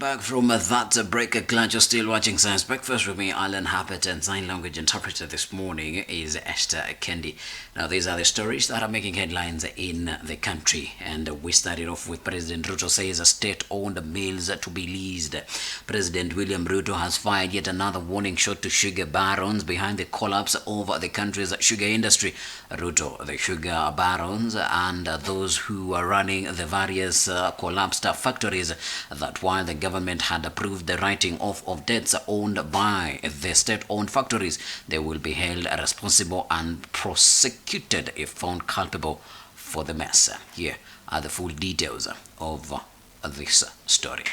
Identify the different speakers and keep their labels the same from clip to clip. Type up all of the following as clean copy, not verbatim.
Speaker 1: back from that break. Glad you're still watching Science Breakfast with me, Alan HERBERT, and sign language interpreter this morning is Esther Kendi. Now, these are the stories that are making headlines in the country, and we started off with President Ruto says state-owned mills to be leased. President William Ruto has fired yet another warning shot to sugar barons behind the collapse of the country's sugar industry. Ruto, the sugar barons, and those who are running the various collapsed factories, that while the government had approved the writing off of debts owned by the state-owned factories, they will be held responsible and prosecuted if found culpable for the mess. Here are the full details of this story.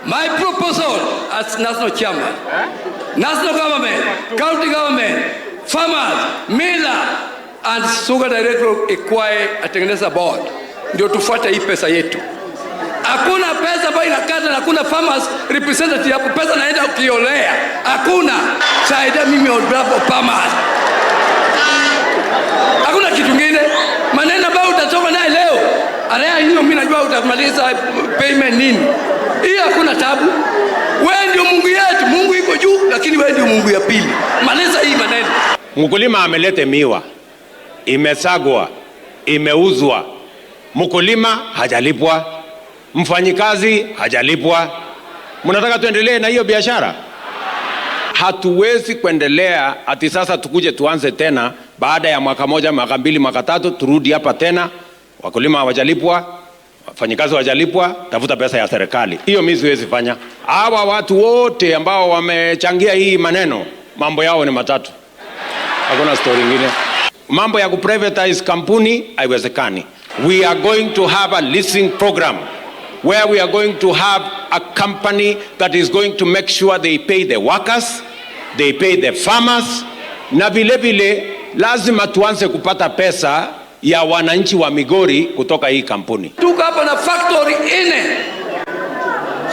Speaker 2: My proposal as national chairman, national government, county government, farmers, miller and sugar director acquire atengeneza board ndio tufuate hii pesa yetu. Hakuna pesa ambayo inakata na hakuna farmers representative hapo, pesa naenda ukiolea. Hakuna. Saidia mimi on behalf of farmers. Hakuna kitu kingine. Maneno ambayo utatoka naye leo. Area hiyo mimi najua utamaliza payment nini. Hii hakuna tabu. Wewe ndio Mungu yetu. Mungu iko juu lakini wewe ndio Mungu ya pili. Maliza hii maneno.
Speaker 3: Mkulima amelete miwa, imesagwa, imeuzwa. Mkulima hajalipwa, mfanyikazi hajalipwa. Mnataka tuendelee na hiyo biashara? Hatuwezi kuendelea ati sasa tukuje tuanze tena baada ya mwaka moja, mwaka mbili, mwaka tatu turudi hapa tena. Wakulima hawajalipwa, wafanyikazi hawajalipwa, tafuta pesa ya serikali. Hiyo mimi siwezi fanya. Hawa watu wote ambao wamechangia hii maneno, mambo yao ni matatu. Hakuna story nyingine. Mambo ya kuprivatize kampuni haiwezekani. We are going to have a leasing program where we are going to have a company that is going to make sure they pay the workers, they pay the farmers, na vile vile lazima tuanze kupata pesa ya wananchi wa Migori kutoka hii kampuni.
Speaker 2: Tuko hapa na factory ine.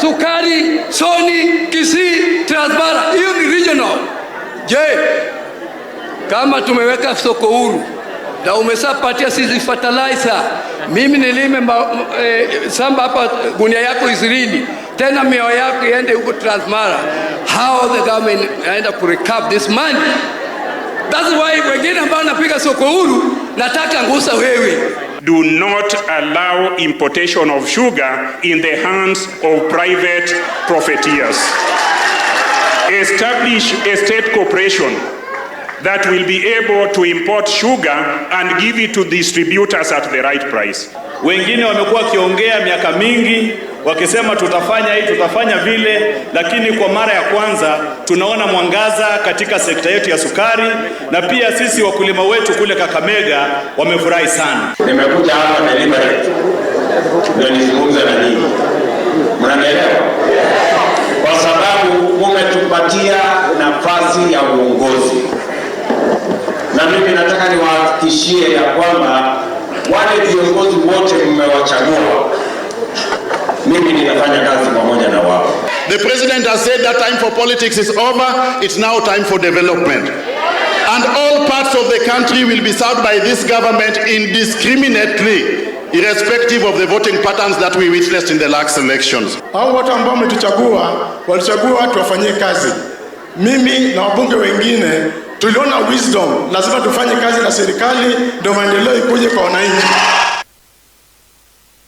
Speaker 2: Sukari, Sony, Kisii, Transbara, hiyo ni regional. Je, kama tumeweka soko huru na umeshapatia sisi fertilizer, mimi nilime samba hapa gunia yako 20, tena mioyo yako iende huko Transmara, how the government aenda ku recover this money? That's why wengine ambao napiga soko huru nataka ngusa wewe.
Speaker 4: Do not allow importation of sugar in the hands of private profiteers. Establish a state corporation that will be able to import sugar and give it to distributors at the right price.
Speaker 5: Wengine wamekuwa kiongea miaka mingi wakisema tutafanya hii tutafanya vile, lakini kwa mara ya kwanza tunaona mwangaza katika sekta yetu ya sukari, na pia sisi wakulima wetu kule Kakamega wamefurahi sana.
Speaker 3: Nimekuja hapa deliberate ndio nizungumze na nyinyi. Mnaelewa? Kwa sababu mmetupatia nafasi ya uongozi. Na mimi nataka niwahakikishie ya kwamba wale viongozi wote mmewachagua, mimi ninafanya kazi pamoja na wao.
Speaker 6: The president has said that time for politics is over. It's now time for development. And all parts of the country will be served by this government indiscriminately, irrespective of the voting patterns that we witnessed in the last elections.
Speaker 7: Hao watu ambao wametuchagua, walichagua watu wafanyie kazi. Mimi na wabunge wengine tuliona wisdom, lazima tufanye kazi na serikali ndio maendeleo ikuje kwa wananchi.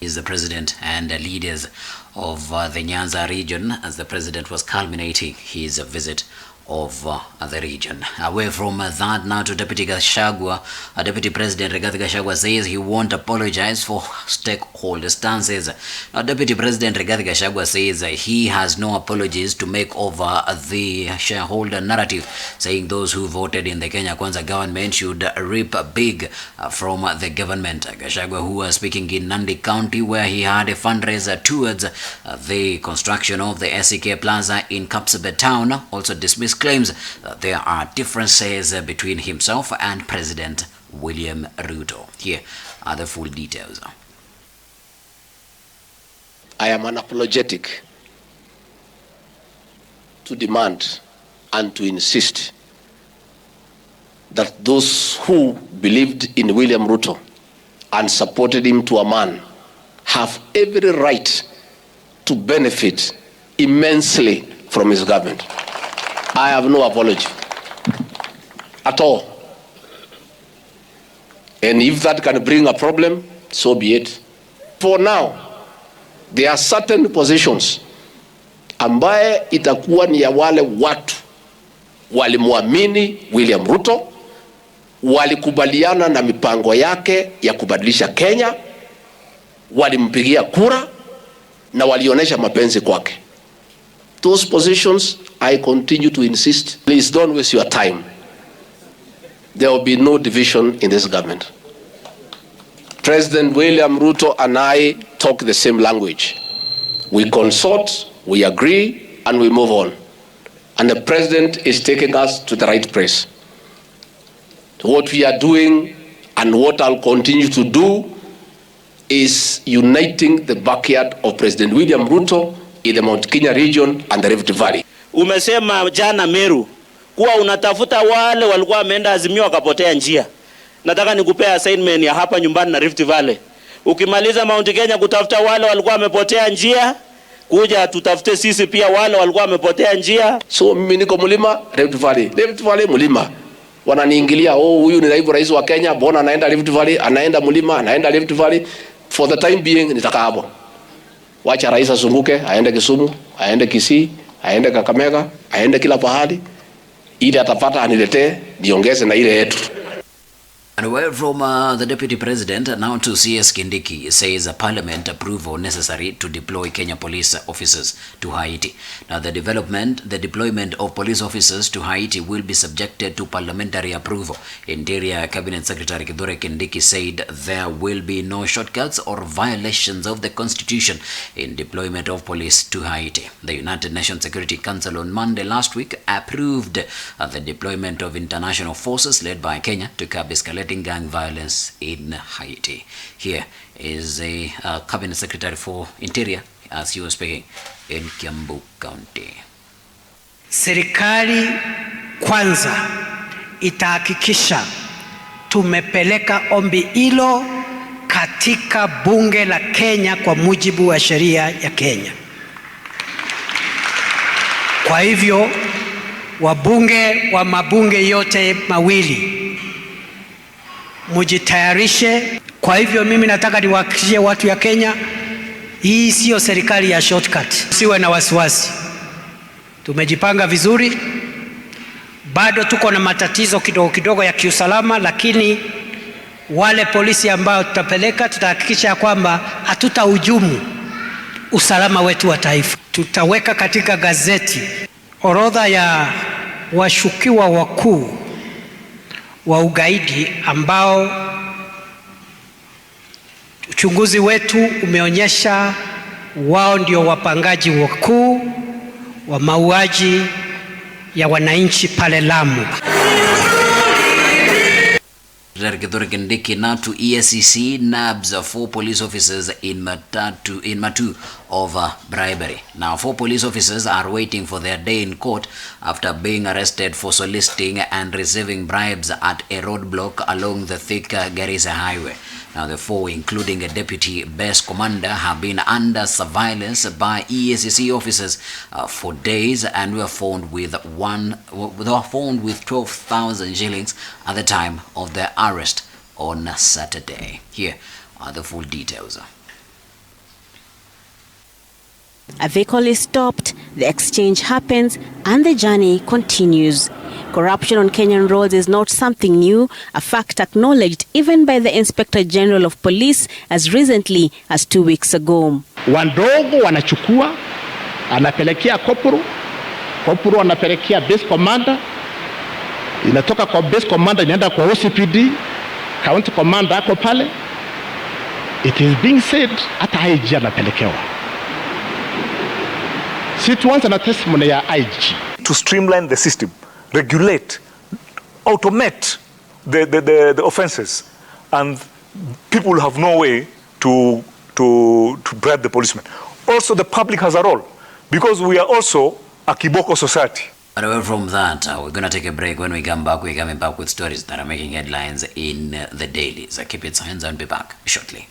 Speaker 1: Is the president and leaders of the Nyanza region as the president was culminating his visit of the region. Away from that, now to Deputy Gachagua. Deputy President Rigathi Gachagua says he won't apologize for stakeholder stances. Now, Deputy President Rigathi Gachagua says he has no apologies to make over the shareholder narrative, saying those who voted in the Kenya Kwanza government should reap big from the government. Gachagua, who was speaking in Nandi County, where he had a fundraiser towards the construction of the SEK Plaza in Kapsabet town, also dismissed claims that there are differences between himself and President William Ruto. Here are the full details.
Speaker 8: I am unapologetic to demand and to insist that those who believed in William Ruto and supported him to a man have every right to benefit immensely from his government. I have no apology at all. And if that can bring a problem, so be it. For now, there are certain positions ambaye itakuwa ni ya wale watu walimuamini William Ruto, walikubaliana na mipango yake ya kubadilisha Kenya, walimpigia kura na walionesha mapenzi kwake. Those positions I continue to insist. Please don't waste your time. There will be no division in this government. President William Ruto and I talk the same language. We consult, we agree, and we move on. And the president is taking us to the right place. What we are doing and what I'll continue to do is uniting the backyard of President William Ruto in the Mount Kenya region and the Rift Valley.
Speaker 9: Umesema jana Meru kuwa unatafuta wale walikuwa wameenda Azimio wakapotea njia. Nataka nikupea assignment ya hapa nyumbani na Rift Valley. Ukimaliza Mount Kenya kutafuta wale walikuwa wamepotea njia, kuja tutafute sisi pia wale walikuwa wamepotea njia.
Speaker 8: So mimi niko mlima Rift Valley mlima. Wananiingilia, huyu ni naibu rais wa Kenya, bona anaenda Rift Valley, anaenda mlima, anaenda Rift Valley. For the time being nitakaa hapo. Wacha rais azunguke, aende Kisumu, aende Kisii, aende Kakamega, aende kila pahali. Ili atapata aniletee niongeze na ile yetu.
Speaker 1: And away from the Deputy President, now to CS Kindiki says Parliament approval necessary to deploy Kenya police officers to Haiti. Now the deployment of police officers to Haiti will be subjected to parliamentary approval. Interior Cabinet Secretary Kithure Kindiki said there will be no shortcuts or violations of the Constitution in deployment of police to Haiti. The United Nations Security Council on Monday last week approved the deployment of international forces led by Kenya to curb escalating gang violence in Haiti. Here is a Cabinet Secretary for Interior as he was speaking in Kiambu County.
Speaker 10: Serikali kwanza itahakikisha tumepeleka ombi hilo katika bunge la Kenya kwa mujibu wa sheria ya Kenya. Kwa hivyo wabunge wa mabunge yote mawili mujitayarishe. Kwa hivyo mimi nataka niwahakikishie watu ya Kenya, hii sio serikali ya shortcut. Siwe na wasiwasi. Tumejipanga vizuri. Bado tuko na matatizo kidogo kidogo ya kiusalama, lakini wale polisi ambao tutapeleka tutahakikisha kwamba hatutahujumu usalama wetu wa taifa. Tutaweka katika gazeti orodha ya washukiwa wakuu wa ugaidi ambao uchunguzi wetu umeonyesha wao ndio wapangaji wakuu wa mauaji ya wananchi pale Lamu.
Speaker 1: Kithure Kindiki now to EACC nabs 4 police officers in Matu over bribery. Now 4 police officers are waiting for their day in court after being arrested for soliciting and receiving bribes at a roadblock along the Thika Garissa highway. Now the 4, including a deputy base commander, have been under surveillance by EACC officers for days and were found with 12,000 shillings at the time of their arrest on Saturday. Here are the full details.
Speaker 11: A vehicle is stopped, the exchange happens, and the journey continues. Corruption on Kenyan roads is not something new, a fact acknowledged even by the Inspector General of Police as recently as 2 weeks ago.
Speaker 12: Wandogo wanachukua, anapelekea kopuru anapelekea base commander, inatoka kwa base commander inaenda kwa OCPD, county commander ako pale. It is being said hata IG anapelekewa. Si tuanze na testimony ya IG.
Speaker 13: To streamline the system, regulate, automate the offenses, and people have no way to bribe the policemen. Also, the public has a role, because we are also a kiboko society.
Speaker 1: But away from that, we're going to take a break. When we come back, we're coming back with stories that are making headlines in the dailies. Keep it hands and be back shortly.